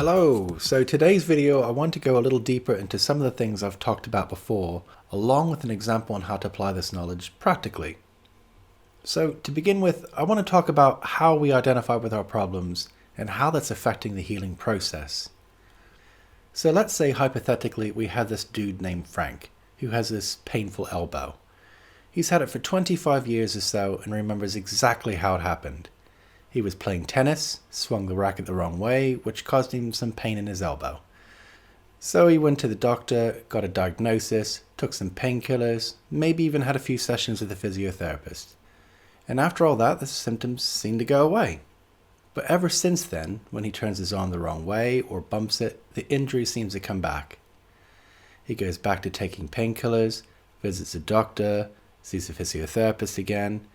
Hello! So today's video I want to go a little deeper into some of the things I've talked about before, along with an example on how to apply this knowledge practically. So to begin with, I want to talk about how we identify with our problems and how that's affecting the healing process. So let's say hypothetically we have this dude named Frank who has this painful elbow. He's had it for 25 years or so and remembers exactly how it happened. He was playing tennis, swung the racket the wrong way, which caused him some pain in his elbow. So he went to the doctor, got a diagnosis, took some painkillers, maybe even had a few sessions with a physiotherapist. And after all that, the symptoms seemed to go away. But ever since then, when he turns his arm the wrong way or bumps it, the injury seems to come back. He goes back to taking painkillers, visits a doctor, sees a physiotherapist again,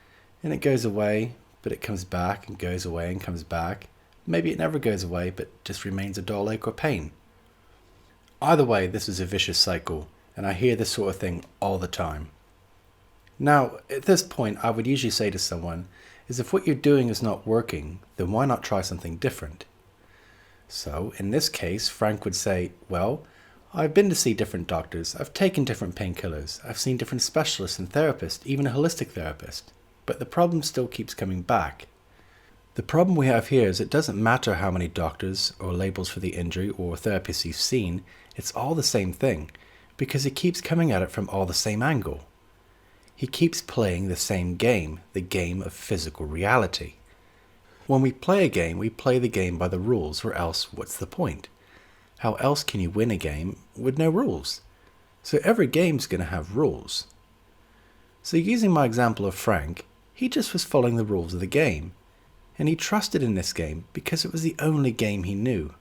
and it goes away. But it comes back and goes away and comes back. Maybe it never goes away, but just remains a dull ache or pain. Either way, this is a vicious cycle, and I hear this sort of thing all the time. Now, at this point, I would usually say to someone, if what you're doing is not working, then why not try something different? So, in this case, Frank would say, well, I've been to see different doctors, I've taken different painkillers, I've seen different specialists and therapists, even a holistic therapist. But the problem still keeps coming back. The problem we have here is it doesn't matter how many doctors or labels for the injury or therapists you've seen, it's all the same thing, because he keeps coming at it from all the same angle. He keeps playing the same game, the game of physical reality. When we play a game, we play the game by the rules, or else what's the point? How else can you win a game with no rules? So every game's going to have rules. So using my example of Frank, he just was following the rules of the game, and he trusted in this game because it was the only game he knew.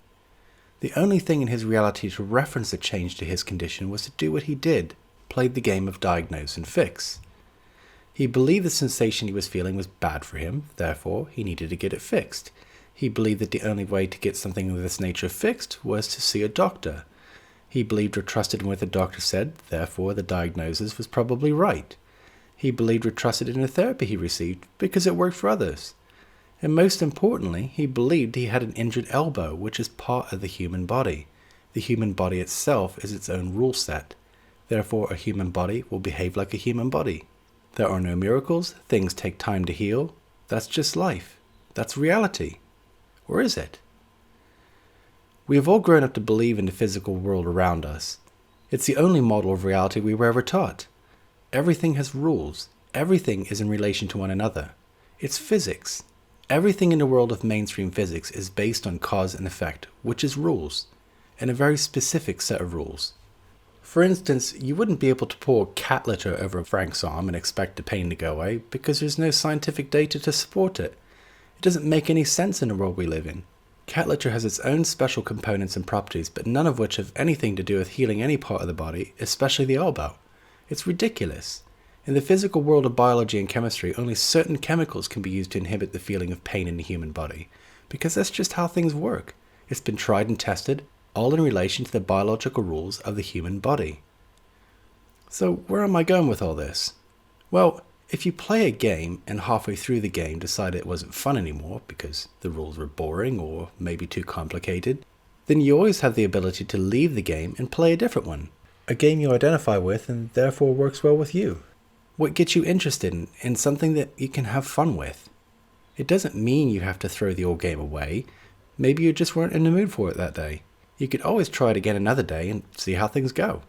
The only thing in his reality to reference a change to his condition was to do what he did, played the game of diagnose and fix. He believed the sensation he was feeling was bad for him, therefore he needed to get it fixed. He believed that the only way to get something of this nature fixed was to see a doctor. He believed or trusted in what the doctor said, therefore the diagnosis was probably right. He believed or trusted in the therapy he received because it worked for others. And most importantly, he believed he had an injured elbow, which is part of the human body. The human body itself is its own rule set. Therefore, a human body will behave like a human body. There are no miracles, things take time to heal. That's just life. That's reality. Or is it? We have all grown up to believe in the physical world around us. It's the only model of reality we were ever taught. Everything has rules. Everything is in relation to one another. It's physics. Everything in the world of mainstream physics is based on cause and effect, which is rules, and a very specific set of rules. For instance, you wouldn't be able to pour cat litter over Frank's arm and expect the pain to go away because there's no scientific data to support it. It doesn't make any sense in the world we live in. Cat litter has its own special components and properties, but none of which have anything to do with healing any part of the body, especially the elbow. It's ridiculous. In the physical world of biology and chemistry, only certain chemicals can be used to inhibit the feeling of pain in the human body, because that's just how things work. It's been tried and tested, all in relation to the biological rules of the human body. So where am I going with all this? Well, if you play a game and halfway through the game decide it wasn't fun anymore because the rules were boring or maybe too complicated, then you always have the ability to leave the game and play a different one. A game you identify with and therefore works well with you. What gets you interested in something that you can have fun with. It doesn't mean you have to throw the old game away. Maybe you just weren't in the mood for it that day. You could always try it again another day and see how things go.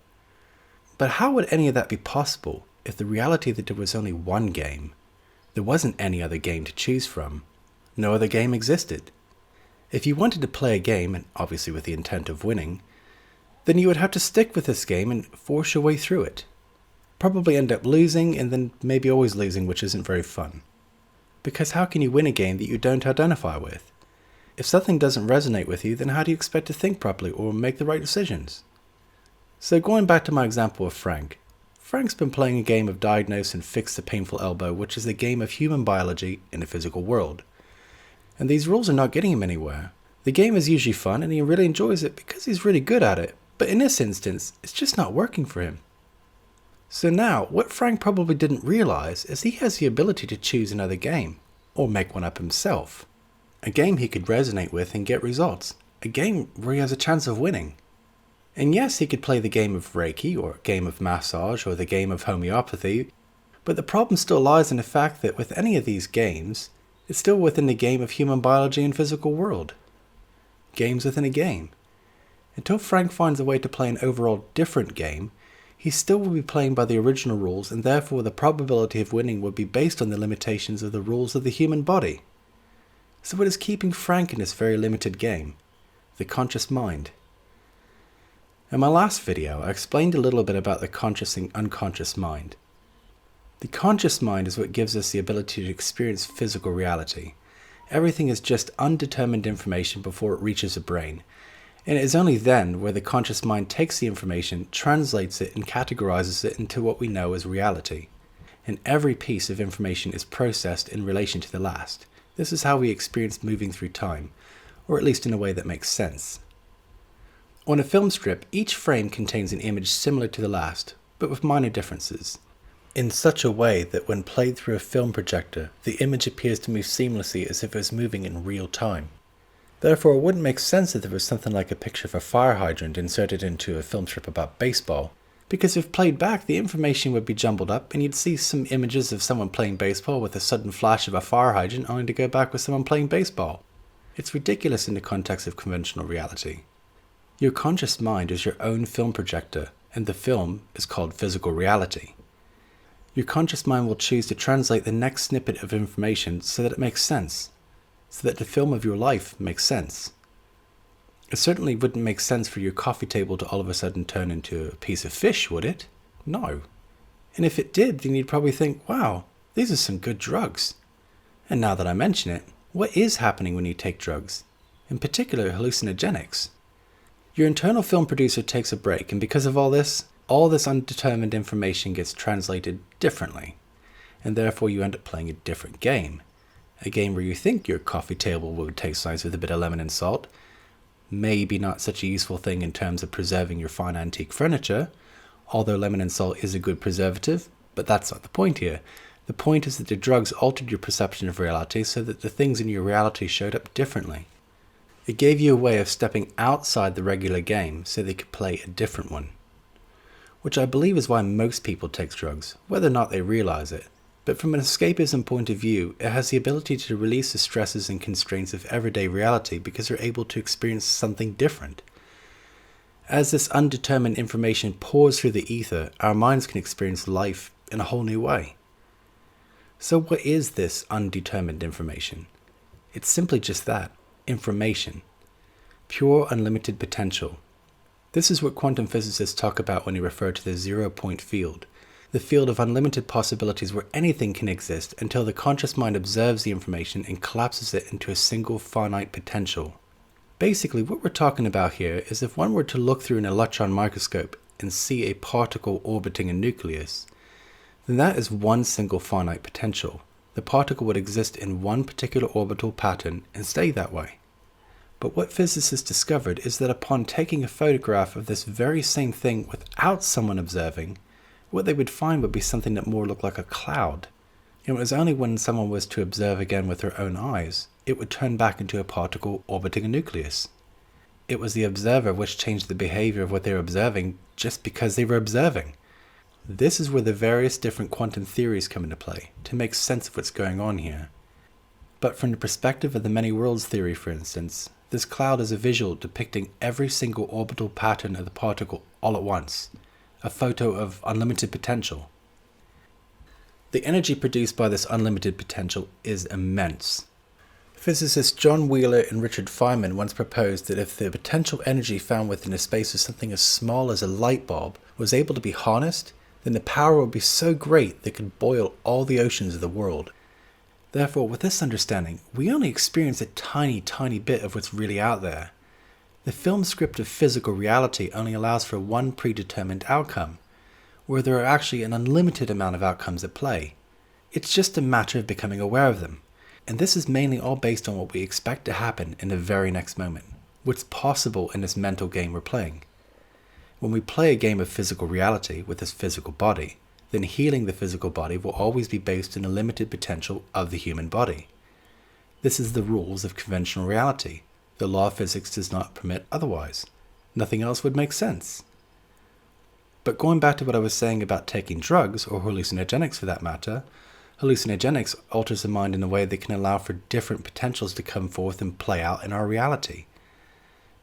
But how would any of that be possible if the reality that there was only one game? There wasn't any other game to choose from. No other game existed. If you wanted to play a game, and obviously with the intent of winning, then you would have to stick with this game and force your way through it. Probably end up losing and then maybe always losing, which isn't very fun. Because how can you win a game that you don't identify with? If something doesn't resonate with you, then how do you expect to think properly or make the right decisions? So going back to my example of Frank. Frank's been playing a game of diagnose and fix the painful elbow, which is a game of human biology in the physical world. And these rules are not getting him anywhere. The game is usually fun and he really enjoys it because he's really good at it. But in this instance, it's just not working for him. So now, what Frank probably didn't realize is he has the ability to choose another game, or make one up himself. A game he could resonate with and get results, a game where he has a chance of winning. And yes, he could play the game of Reiki, or a game of massage, or the game of homeopathy, but the problem still lies in the fact that with any of these games, it's still within the game of human biology and physical world. Games within a game. Until Frank finds a way to play an overall different game, he still will be playing by the original rules, and therefore the probability of winning would be based on the limitations of the rules of the human body. So what is keeping Frank in this very limited game? The conscious mind. In my last video, I explained a little bit about the conscious and unconscious mind. The conscious mind is what gives us the ability to experience physical reality. Everything is just undetermined information before it reaches the brain. And it is only then where the conscious mind takes the information, translates it, and categorizes it into what we know as reality. And every piece of information is processed in relation to the last. This is how we experience moving through time, or at least in a way that makes sense. On a film strip, each frame contains an image similar to the last, but with minor differences, in such a way that when played through a film projector, the image appears to move seamlessly as if it was moving in real time. Therefore, it wouldn't make sense if there was something like a picture of a fire hydrant inserted into a film strip about baseball, because if played back, the information would be jumbled up and you'd see some images of someone playing baseball with a sudden flash of a fire hydrant only to go back with someone playing baseball. It's ridiculous in the context of conventional reality. Your conscious mind is your own film projector, and the film is called physical reality. Your conscious mind will choose to translate the next snippet of information so that it makes sense, so that the film of your life makes sense. It certainly wouldn't make sense for your coffee table to all of a sudden turn into a piece of fish, would it? No. And if it did, then you'd probably think, wow, these are some good drugs. And now that I mention it, what is happening when you take drugs? In particular, hallucinogenics. Your internal film producer takes a break, and because of all this undetermined information gets translated differently, and therefore you end up playing a different game. A game where you think your coffee table would taste nice with a bit of lemon and salt. Maybe not such a useful thing in terms of preserving your fine antique furniture, although lemon and salt is a good preservative, but that's not the point here. The point is that the drugs altered your perception of reality so that the things in your reality showed up differently. It gave you a way of stepping outside the regular game so they could play a different one. Which I believe is why most people take drugs, whether or not they realize it. But from an escapism point of view, it has the ability to release the stresses and constraints of everyday reality because they're able to experience something different. As this undetermined information pours through the ether, our minds can experience life in a whole new way. So what is this undetermined information? It's simply just that. Information. Pure unlimited potential. This is what quantum physicists talk about when they refer to the zero-point field, the field of unlimited possibilities where anything can exist until the conscious mind observes the information and collapses it into a single finite potential. Basically, what we're talking about here is if one were to look through an electron microscope and see a particle orbiting a nucleus, then that is one single finite potential. The particle would exist in one particular orbital pattern and stay that way. But what physicists discovered is that upon taking a photograph of this very same thing without someone observing, what they would find would be something that more looked like a cloud. It was only when someone was to observe again with their own eyes, it would turn back into a particle orbiting a nucleus. It was the observer which changed the behavior of what they were observing just because they were observing. This is where the various different quantum theories come into play, to make sense of what's going on here. But from the perspective of the many worlds theory, for instance, this cloud is a visual depicting every single orbital pattern of the particle all at once, a photo of unlimited potential. The energy produced by this unlimited potential is immense. Physicists John Wheeler and Richard Feynman once proposed that if the potential energy found within a space of something as small as a light bulb was able to be harnessed, then the power would be so great that it could boil all the oceans of the world. Therefore, with this understanding, we only experience a tiny, tiny bit of what's really out there. The film script of physical reality only allows for one predetermined outcome, where there are actually an unlimited amount of outcomes at play. It's just a matter of becoming aware of them. And this is mainly all based on what we expect to happen in the very next moment, what's possible in this mental game we're playing. When we play a game of physical reality with this physical body, then healing the physical body will always be based on the limited potential of the human body. This is the rules of conventional reality. The law of physics does not permit otherwise. Nothing else would make sense. But going back to what I was saying about taking drugs, or hallucinogenics for that matter, hallucinogenics alters the mind in a way that can allow for different potentials to come forth and play out in our reality.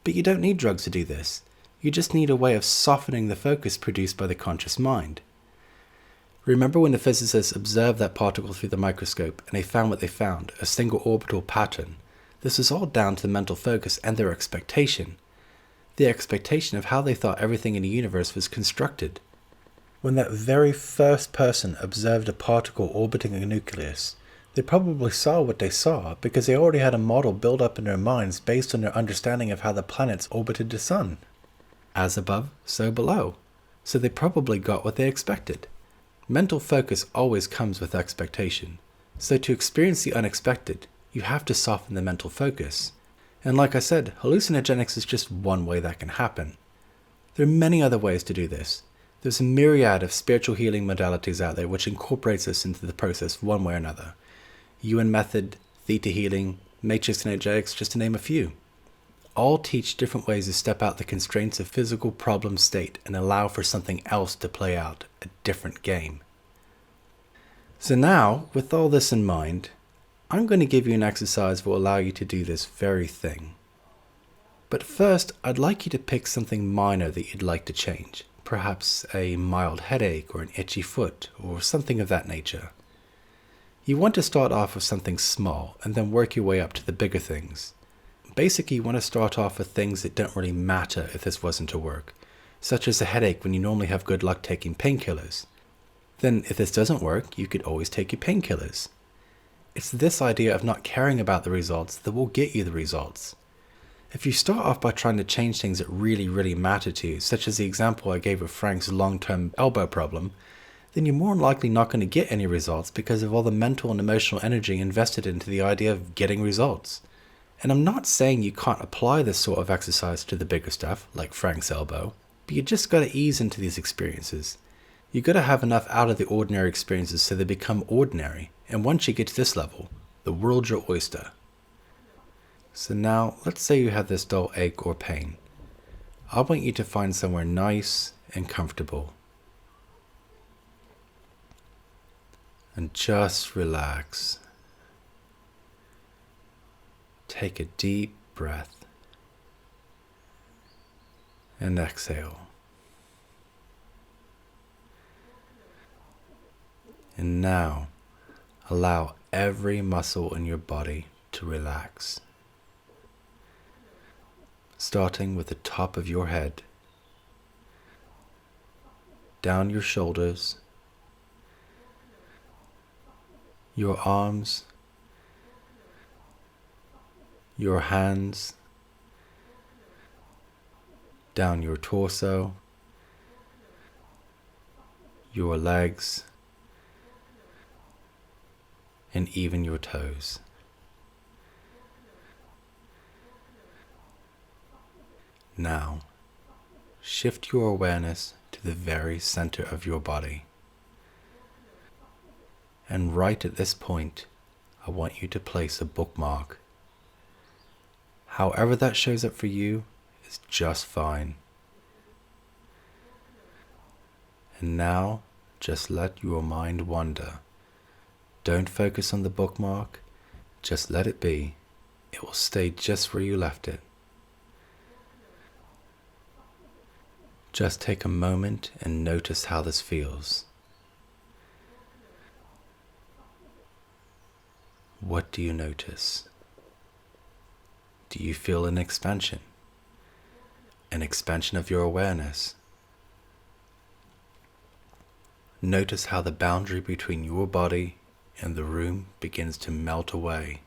But you don't need drugs to do this. You just need a way of softening the focus produced by the conscious mind. Remember when the physicists observed that particle through the microscope and they found what they found, a single orbital pattern? This was all down to the mental focus and their expectation. The expectation of how they thought everything in the universe was constructed. When that very first person observed a particle orbiting a nucleus, they probably saw what they saw because they already had a model built up in their minds based on their understanding of how the planets orbited the sun. As above, so below. So they probably got what they expected. Mental focus always comes with expectation. So to experience the unexpected, you have to soften the mental focus. And like I said, hallucinogenics is just one way that can happen. There are many other ways to do this. There's a myriad of spiritual healing modalities out there which incorporates this into the process one way or another. Yuan method, theta healing, matrix energetics, just to name a few. All teach different ways to step out the constraints of physical problem state and allow for something else to play out, a different game. So now, with all this in mind, I'm going to give you an exercise that will allow you to do this very thing. But first, I'd like you to pick something minor that you'd like to change. Perhaps a mild headache or an itchy foot or something of that nature. You want to start off with something small and then work your way up to the bigger things. Basically, you want to start off with things that don't really matter if this wasn't to work, such as a headache when you normally have good luck taking painkillers. Then, if this doesn't work, you could always take your painkillers. It's this idea of not caring about the results that will get you the results. If you start off by trying to change things that really matter to you, such as the example I gave of Frank's long-term elbow problem, then you're more than likely not going to get any results because of all the mental and emotional energy invested into the idea of getting results. And I'm not saying you can't apply this sort of exercise to the bigger stuff, like Frank's elbow, but you just got to ease into these experiences. You got to have enough out of the ordinary experiences so they become ordinary. And once you get to this level, the world's your oyster. So now, let's say you have this dull ache or pain. I want you to find somewhere nice and comfortable. And just relax. Take a deep breath. And exhale. And now, allow every muscle in your body to relax. Starting with the top of your head, down your shoulders, your arms, your hands, down your torso, your legs, and even your toes. Now, shift your awareness to the very center of your body. And right at this point, I want you to place a bookmark. However that shows up for you is just fine. And now, just let your mind wander. Don't focus on the bookmark, just let it be. It will stay just where you left it. Just take a moment and notice how this feels. What do you notice? Do you feel an expansion? An expansion of your awareness? Notice how the boundary between your body and the room begins to melt away.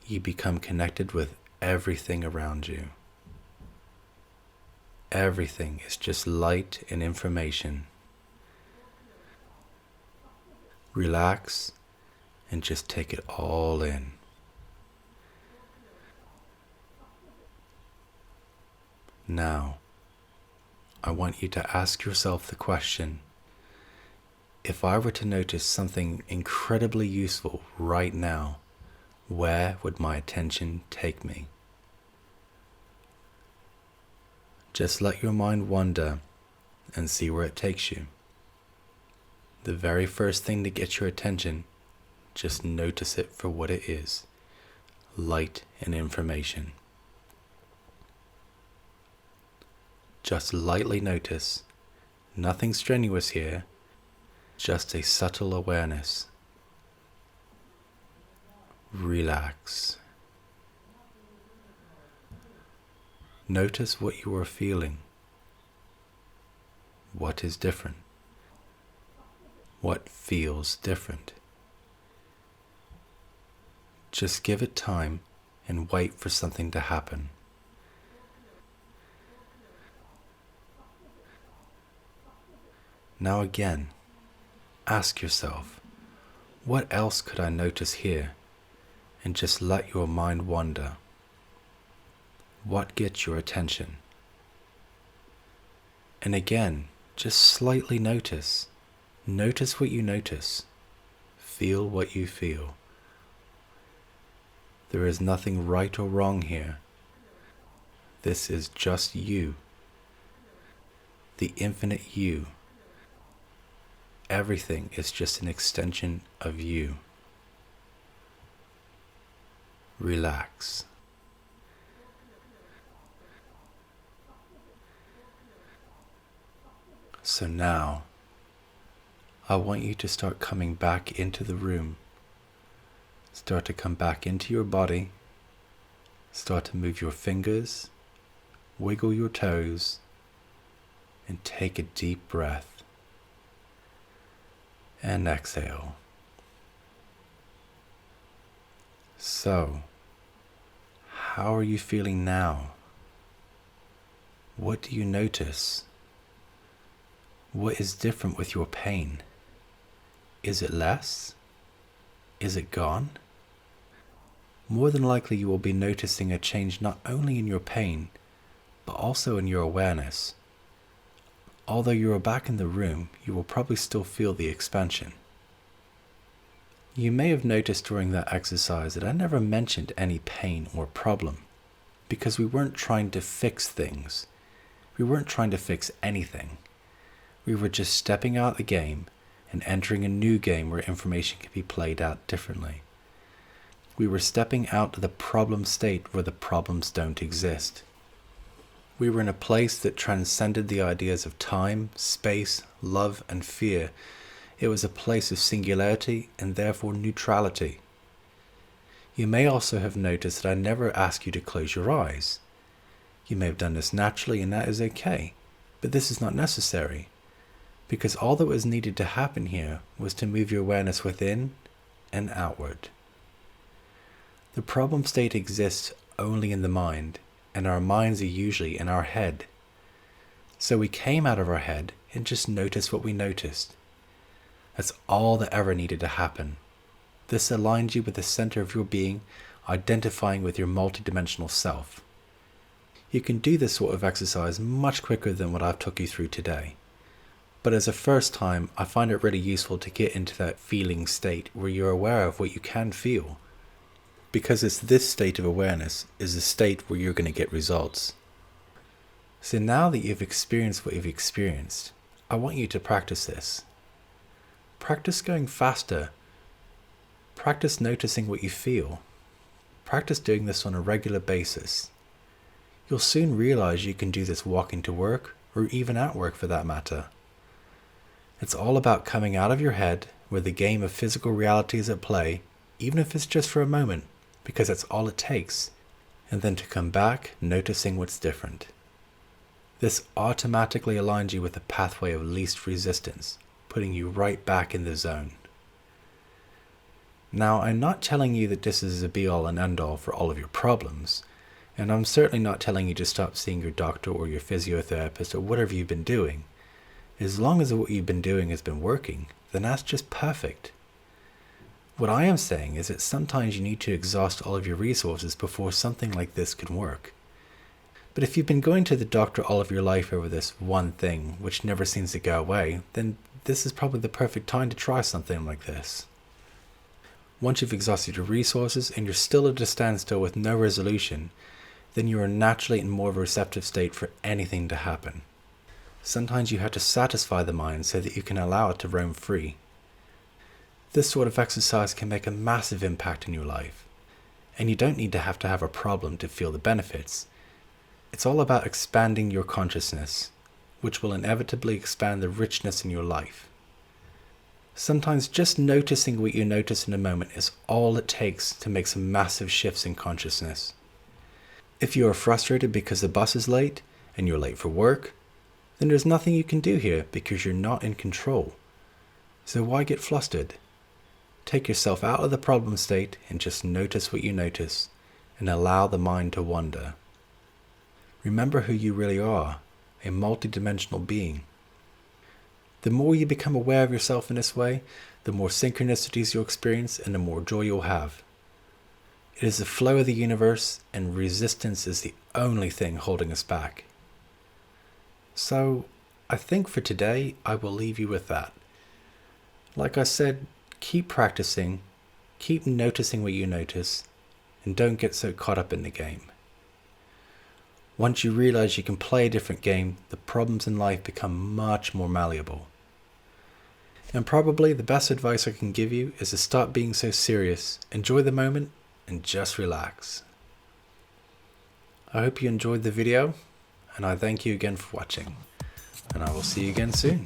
You become connected with everything around you. Everything is just light and information. Relax and just take it all in. Now, I want you to ask yourself the question, if I were to notice something incredibly useful right now, Where would my attention take me? Just let your mind wander and see where it takes you. The very first thing to get your attention, just notice it for what it is. Light and information. Just lightly notice. Nothing strenuous here, just a subtle awareness. Relax. Notice what you are feeling. What is different? What feels different? Just give it time and wait for something to happen. Now again, ask yourself, what else could I notice here? And just let your mind wander. What gets your attention? And again, just slightly notice. Notice what you notice. Feel what you feel. There is nothing right or wrong here. This is just you. The infinite you. Everything is just an extension of you. Relax. So now, I want you to start coming back into the room. Start to come back into your body. Start to move your fingers, wiggle your toes, and take a deep breath. And exhale. So, how are you feeling now? What do you notice? What is different with your pain? Is it less? Is it gone? More than likely you will be noticing a change not only in your pain, but also in your awareness. Although you are back in the room, you will probably still feel the expansion. You may have noticed during that exercise that I never mentioned any pain or problem, because we weren't trying to fix things. We weren't trying to fix anything. We were just stepping out the game and entering a new game where information can be played out differently. We were stepping out to the problem state where the problems don't exist. We were in a place that transcended the ideas of time, space, love, and fear. It was a place of singularity and therefore neutrality. You may also have noticed that I never ask you to close your eyes. You may have done this naturally, and that is okay, but this is not necessary, because all that was needed to happen here was to move your awareness within and outward. The problem state exists only in the mind, and our minds are usually in our head. So we came out of our head and just noticed what we noticed. That's all that ever needed to happen. This aligned you with the center of your being, identifying with your multidimensional self. You can do this sort of exercise much quicker than what I've took you through today. But as a first time, I find it really useful to get into that feeling state where you're aware of what you can feel. Because it's this state of awareness is a state where you're going to get results. So now that you've experienced what you've experienced, I want you to practice this. Practice going faster. Practice noticing what you feel. Practice doing this on a regular basis. You'll soon realize you can do this walking to work, or even at work for that matter. It's all about coming out of your head where the game of physical reality is at play, even if it's just for a moment, because that's all it takes, and then to come back noticing what's different. This automatically aligns you with the pathway of least resistance, putting you right back in the zone. Now, I'm not telling you that this is a be-all and end-all for all of your problems, and I'm certainly not telling you to stop seeing your doctor or your physiotherapist or whatever you've been doing. As long as what you've been doing has been working, then that's just perfect. What I am saying is that sometimes you need to exhaust all of your resources before something like this can work. But if you've been going to the doctor all of your life over this one thing, which never seems to go away, then this is probably the perfect time to try something like this. Once you've exhausted your resources and you're still at a standstill with no resolution, then you are naturally in more of a receptive state for anything to happen. Sometimes you have to satisfy the mind so that you can allow it to roam free. This sort of exercise can make a massive impact in your life. And you don't need to have a problem to feel the benefits. It's all about expanding your consciousness, which will inevitably expand the richness in your life. Sometimes just noticing what you notice in a moment is all it takes to make some massive shifts in consciousness. If you are frustrated because the bus is late and you're late for work, then there's nothing you can do here because you're not in control. So why get flustered? Take yourself out of the problem state and just notice what you notice and allow the mind to wander. Remember who you really are, a multidimensional being. The more you become aware of yourself in this way, the more synchronicities you'll experience and the more joy you'll have. It is the flow of the universe, and resistance is the only thing holding us back. So, I think for today, I will leave you with that. Like I said, keep practicing, keep noticing what you notice, and don't get so caught up in the game. Once you realize you can play a different game, the problems in life become much more malleable. And probably the best advice I can give you is to stop being so serious, enjoy the moment, and just relax. I hope you enjoyed the video, and I thank you again for watching, and I will see you again soon.